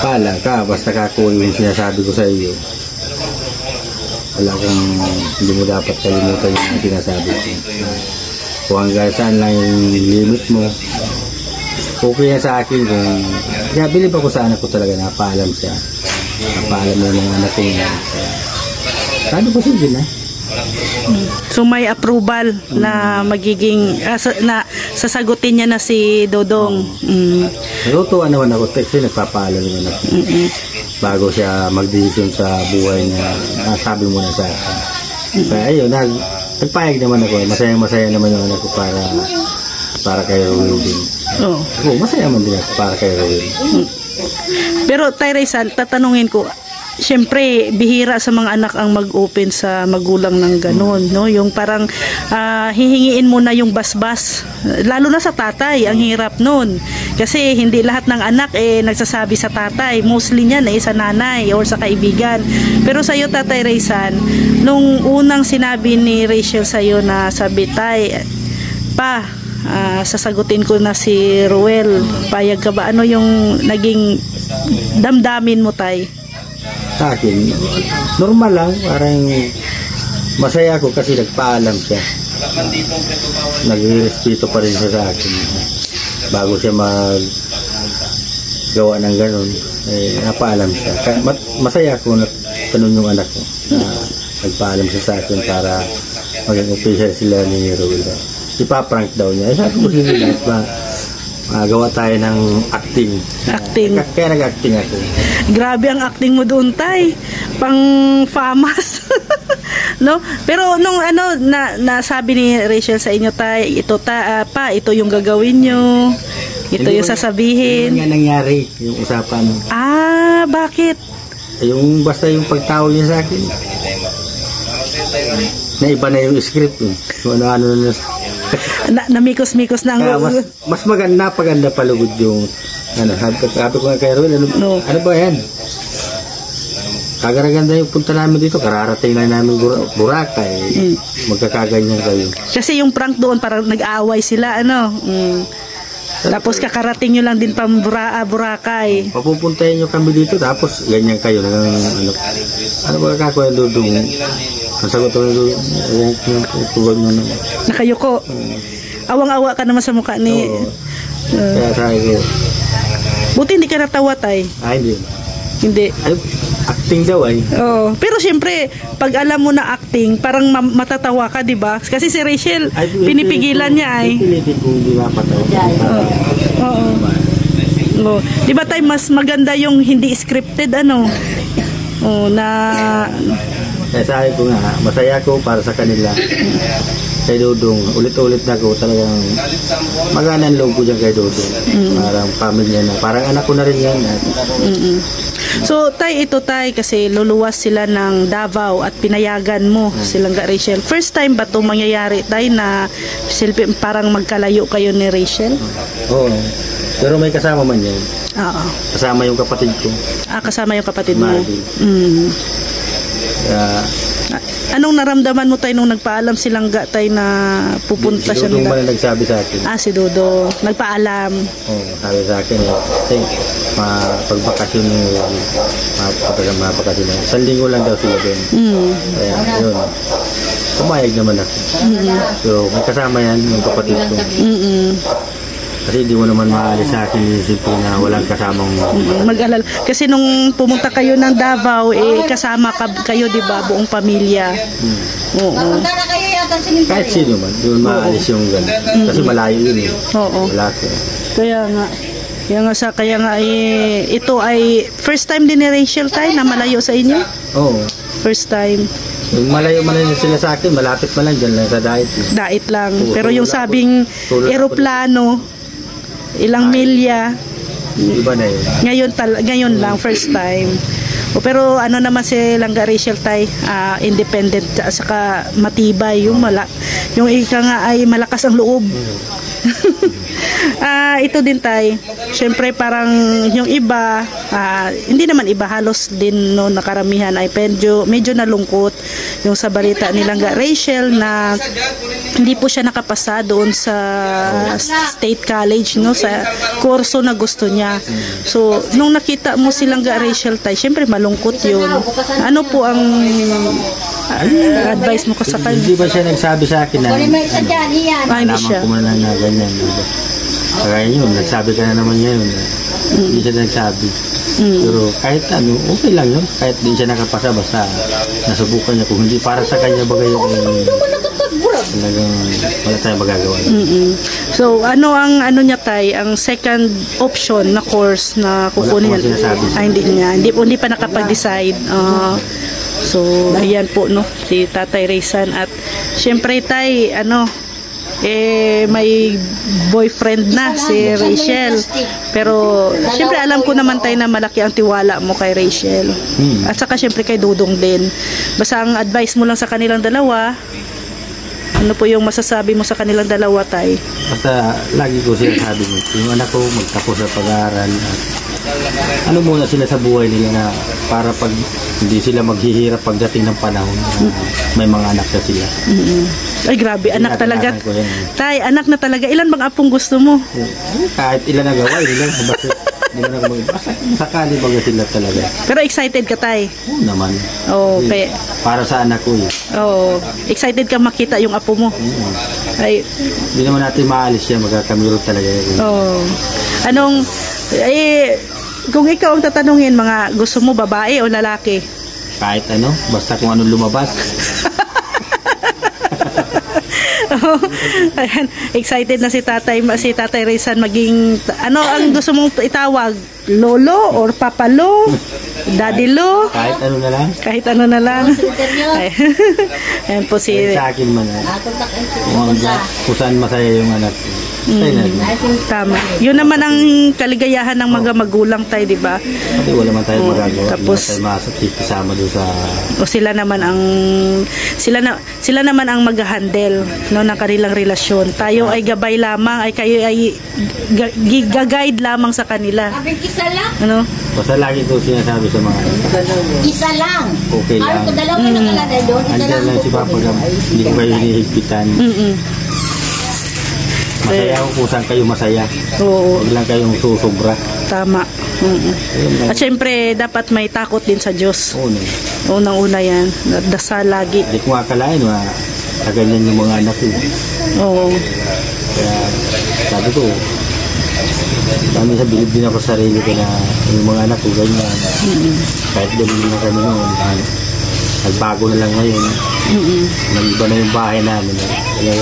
Pala ka, basta kakuha yung sinasabi ko sa iyo. Wala kang, hindi mo dapat kalimutan yung sinasabi ko. Kung hanggang saan lang yung limit mo, okay yan sa akin kung, kaya bilib ako sa anak ko talaga, napaalam siya. Napaalam mo ng anak ko niya. Sabi ko sige na. So may approval na magiging, na sasagutin niya na si Dodong. Natutuwa naman ako, kasi nagpapaalam naman ako. Bago siya magdesisyon sa buhay niya, sabi mo na sa akin. Kaya ayun, nagpayag naman ako. Masaya naman yung anak ko para kay Rowell din. Masaya man din ako para kay Rowell. Pero Tay Rizal, tatanungin ko, siyempre bihira sa mga anak ang mag-open sa magulang ng ganon, no? Yung parang hihingiin mo na yung basbas, lalo na sa tatay, ang hirap nun kasi hindi lahat ng anak nagsasabi sa tatay, mostly niyan sa nanay or sa kaibigan. Pero sa iyo Tatay Rizal, nung unang sinabi ni Rachel sa iyo na sabi, Tay, pa, sasagutin ko na si Rowell, payag ka ba? Ano yung naging damdamin mo, Tay? Sa akin, normal lang, parang masaya ako kasi nagpaalam siya. Nagrespeto pa rin siya sa akin. Bago siya maggawa ng ganun, napaalam siya. Kaya masaya ako na tanong yung anak ko. Nagpaalam siya sa akin para maging official sila ni Rowell. Ipaprank daw niya. Sabi ko sige na, gawa tayo ng acting. Kaya nag-acting ako. Grabe ang acting mo doon, Tay. Pang famas. No? Pero nung nasabi ni Rachel sa inyo, Tay, ito pa, ito yung gagawin nyo. Ito yung sasabihin. Hindi nga nangyari yung usapan. Bakit? Yung basta yung pagtawag niya sa akin. Naiba na yung script. Kung ano namikos-mikos na mas maganda palugod yung sabi ko nga kay Rowell, ano ba yan? Kagaraganda yung punta namin dito, kararating lang namin Boracay, magkakaganyan kayo. Kasi yung prank doon parang nag-aaway sila, tapos kakarating nyo lang din pang Boracay. Papupuntahin nyo kami dito, tapos ganyan kayo. Ano ba kakakuha yung Dudong? Ang sagot ko yung nakayuko. Awang-awa ka naman sa mukha ni... Kaya sabi ko... Buti hindi ka natawa, Tay. Hindi. Hindi. Acting daw ay. Oo. Pero siyempre, pag alam mo na acting, parang matatawa ka, di ba? Kasi si Rachel, pinipigilan niya ay. Pinipigilan ko hindi napatawa. Oo. Di ba, Tay, mas maganda yung hindi scripted, Kaya sabi ko nga, masaya ko para sa kanila. Kay Dudong, ulit-ulit na ko talagang magana ang loob ko dyan kay Dudong. Parang pamilya na, parang anak ko na rin yan. So, Tay, kasi luluwas sila ng Davao at pinayagan mo silang Rachel. First time ba ito mangyayari, Tay, na parang magkalayo kayo ni Rachel? Oo. Pero may kasama man yan. Oo. Kasama yung kapatid ko. Kasama yung kapatid mo. Anong naramdaman mo, Tay, nung nagpaalam silang Tay na pupunta siya? Si Dudong ba na nagsabi sa akin? Si Dudong. Nagpaalam. Sabi sa akin, kasi pagbakasyon mapakasyon. 1 linggo lang daw sila din. Kaya, yun. Pumayag naman ako. So, may kasama yan, yung kapatid ko. Kasi hindi mo naman maalis sa akin yung na walang kasamang mag-alala. Kasi nung pumunta kayo ng Davao, kasama kayo, di ba? Buong pamilya. Oo. Kahit sino man, hindi mo maalis yung gano'n. Kasi malayo yun Oo. Malaki. Kaya nga, ito ay first time din ni Rachel, Tay, na malayo sa inyo? Oo. First time. Yung malayo sila sa akin, malapit man lang dyan lang sa Dait. Dait lang. Pero yung sabing eroplano, ilang milya. Iba na yun. Ngayon lang, first time. Pero naman si Langga Rachel, Tay, independent at saka matibay yung ika nga ay malakas ang loob. Ito din tay, syempre parang yung iba, hindi naman iba, halos din no, nakaramihan ay medyo nalungkot yung sa balita nilang Rachel na hindi po siya nakapasa doon sa State College, no, sa kurso na gusto niya. So nung nakita mo silang Rachel tay, syempre malungkot yun. Ano po ang advice mo ko sa kanya? Hindi ba siya nagsabi sa akin na Hindi alaman siya. ko man na ganyan. Kaya yun, nagsabi ka na naman ngayon. Hindi siya nagsabi. Pero kahit ano, okay lang yun. Kahit di siya nakapasa, basta nasubukan niya. Kung hindi para sa kanya bagay yung talagang wala tayong magagawa. So ano ang niya tay, ang second option na course na kukunin Wala po sinasabi. hindi pa nakapag-decide. So ayan po no, si Tatay Raysan. At syempre tay, may boyfriend na si Rachel. Pero syempre alam ko naman tayo na malaki ang tiwala mo kay Rachel. At saka syempre kay Dudong din. Basta ang advice mo lang sa kanilang dalawa, ano po yung masasabi mo sa kanilang dalawa tay? Basta lagi ko sinasabi mo, yung anak ko magtapos sa pag-aaral at ano muna sila sa buhay nila na para pag hindi sila maghihirap pagdating ng panahon na may mga anak na sila. Ay grabe, anak talaga. Ko yan. Tay, anak na talaga. Ilan bang apong gusto mo? Kahit ilan na gawa, ilan bakit hindi mo na basta sakali baga sila talaga. Pero excited ka tay? Oo naman. Okay. Para sa anak ko Excited ka makita yung apo mo? Ay, hindi naman natin maalis yan, magkakamiro talaga yan. Kung ikaw ang tatanungin, mga gusto mo babae o lalaki? Kahit ano, basta kung anong lumabas. Ayan, excited na si Tatay Raysan maging, ano ang gusto mong itawag? Lolo or papalo? Daddy Lo? Kahit ano na lang. Kahit ano na lang. Ayan po si... Sa akin man. Kung saan masaya yung anak ko. Tama. Yun naman ang kaligayahan ng mga magulang tayo, di ba? Kasi wala man tayo magagawa. Tapos hindi naman tayo makisama doon sa... O sila naman ang mag-handle no, ng kanilang relasyon. Tayo ay gabay lamang, kayo ay guide lamang sa kanila. Isa lang. Ano? Basta lagi ko sinasabi sa mga Isa lang. okay lang. Ano ko dalawa na nakalagay doon. Isa Andiyan lang. lang si Papa Gam. Hindi ko kayo hinihigpitan. Masaya ako kung saan kayo masaya. Oo, Huwag lang kayong susubra. tama. At syempre, dapat may takot din sa Diyos. Oo, no. Unang-una yan. Dasal lagi. Hindi ko akalain na ganyan yung mga anak ko. Oo. Kaya sabi ko, kami sa bilib din ako sa sarili ko na yung mga anak ko ganyan. Kahit ganyan na kami noon, nagbago na lang ngayon. Nag-iba na yung bahay namin. Kaya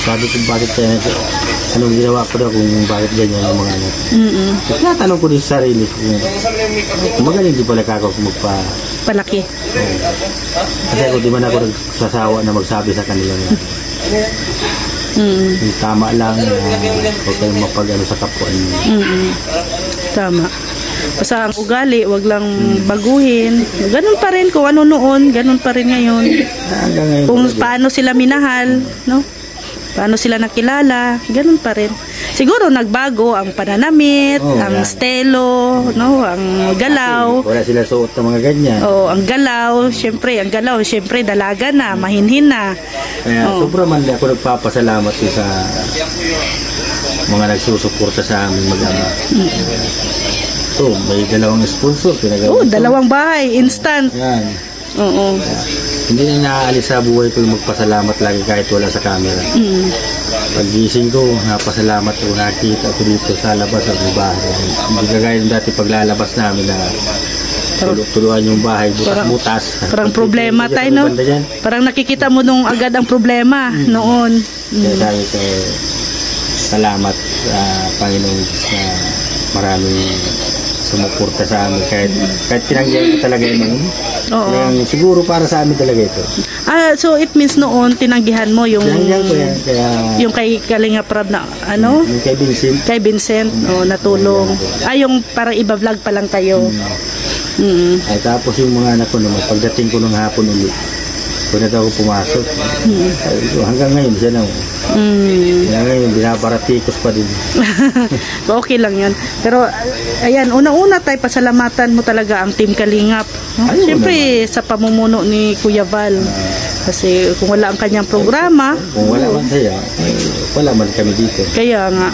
sabi ko bakit anong ginawa ko daw kung bakit ganyan yung mga anak. Tinatanong ko din sa sarili ko kung magaling din pala ako kung Palaki. kasi ako di man ako nagsasawa na magsabi sa kanila na yung tama lang na huwag kayong mapag-ano sa kapwa niyo. Tama. Basta ang ugali, wag lang baguhin. Ganun pa rin kung ano noon, ganun pa rin ngayon. Hanggang ngayon Kung talaga. paano sila minahal, no? Paano sila nakilala, ganun pa rin. Siguro nagbago ang pananamit, ang estilo, no, ang galaw. Wala sila suot ng mga ganyan. Oh, ang galaw, syempre dalaga na, mahinhin na. Kaya sobrang man ako nagpapasalamat din sa mga nagsusuporta sa amin mag-ama. So, may dalawang sponsor. Oh, dalawang bahay, instant. Yan. Oo. Hindi na naaalis sa buhay ko yung magpasalamat lagi kahit wala sa camera. Pag-gising ko, napasalamat ko, nakita ko dito sa labas ng bahay. Hindi kagaya yung dati paglalabas namin na tuluan yung bahay, butas-butas. Parang problema tayo, no? Parang nakikita mo nung agad ang problema noon. Kaya sabi ko, salamat sa Panginoon na maraming sumuporta sa amin. Kahit tinanggihan ko talaga yung siguro para sa amin talaga ito. So it means noon tinanggihan mo yung Tinanggihan ko yan. Kaya, yung kay Kalinga Prab na ano? yung kay Vincent. Kay Vincent, natulong. Yung parang iba-vlog pa lang kayo. Ay, tapos yung mga anak ko naman, pagdating ko ng hapon ulit, kung na daw ako pumasok, hanggang ngayon siya na, Kaya ngayon, binabaratikos pa din. Okay lang yan. Pero, ayan, unang-una tayo, pasalamatan mo talaga ang Team Kalingap. No? Ayun Siyempre, sa pamumuno ni Kuya Val. Kasi kung wala ang kanyang programa, Kung wala man saya, wala man kami dito. kaya nga,